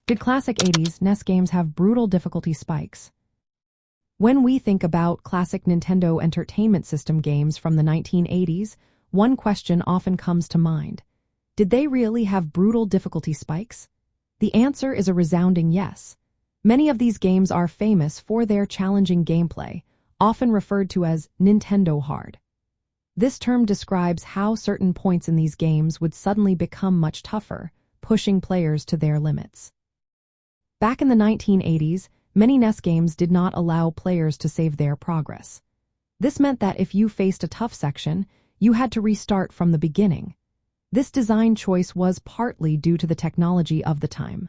Did classic 80s NES games have brutal difficulty spikes? When we think about classic Nintendo Entertainment System games from the 1980s, one question often comes to mind. Did they really have brutal difficulty spikes? The answer is a resounding yes. Many of these games are famous for their challenging gameplay, often referred to as Nintendo Hard. This term describes how certain points in these games would suddenly become much tougher, pushing players to their limits. Back in the 1980s, many NES games did not allow players to save their progress. This meant that if you faced a tough section, you had to restart from the beginning. This design choice was partly due to the technology of the time.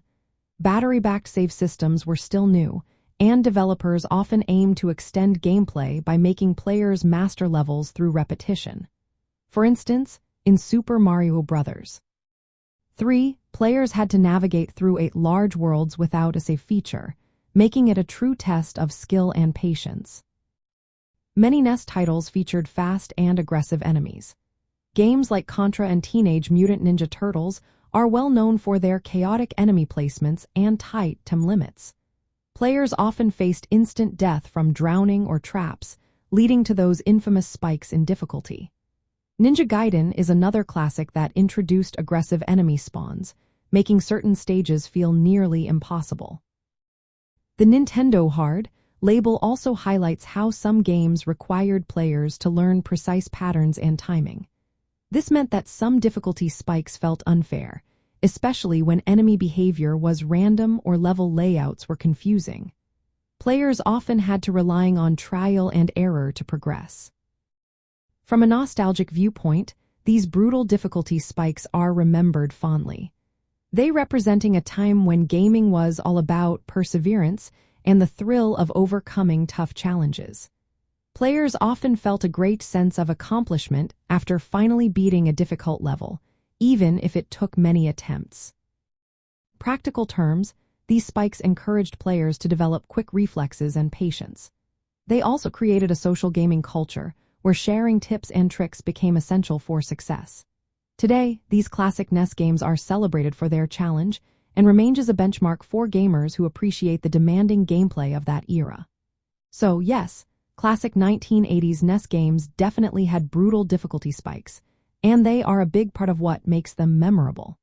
Battery-backed save systems were still new, and developers often aimed to extend gameplay by making players master levels through repetition. For instance, in Super Mario Bros. 3, players had to navigate through 8 large worlds without a save feature, making it a true test of skill and patience. Many NES titles featured fast and aggressive enemies. Games like Contra and Teenage Mutant Ninja Turtles are well known for their chaotic enemy placements and tight time limits. Players often faced instant death from drowning or traps, leading to those infamous spikes in difficulty. Ninja Gaiden is another classic that introduced aggressive enemy spawns, making certain stages feel nearly impossible. The Nintendo Hard label also highlights how some games required players to learn precise patterns and timing. This meant that some difficulty spikes felt unfair, especially when enemy behavior was random or level layouts were confusing. Players often had to rely on trial and error to progress. From a nostalgic viewpoint, these brutal difficulty spikes are remembered fondly. They representing a time when gaming was all about perseverance and the thrill of overcoming tough challenges. Players often felt a great sense of accomplishment after finally beating a difficult level, even if it took many attempts. Practical terms, these spikes encouraged players to develop quick reflexes and patience. They also created a social gaming culture where sharing tips and tricks became essential for success. Today, these classic NES games are celebrated for their challenge and remain as a benchmark for gamers who appreciate the demanding gameplay of that era. So, yes, classic 1980s NES games definitely had brutal difficulty spikes, and they are a big part of what makes them memorable.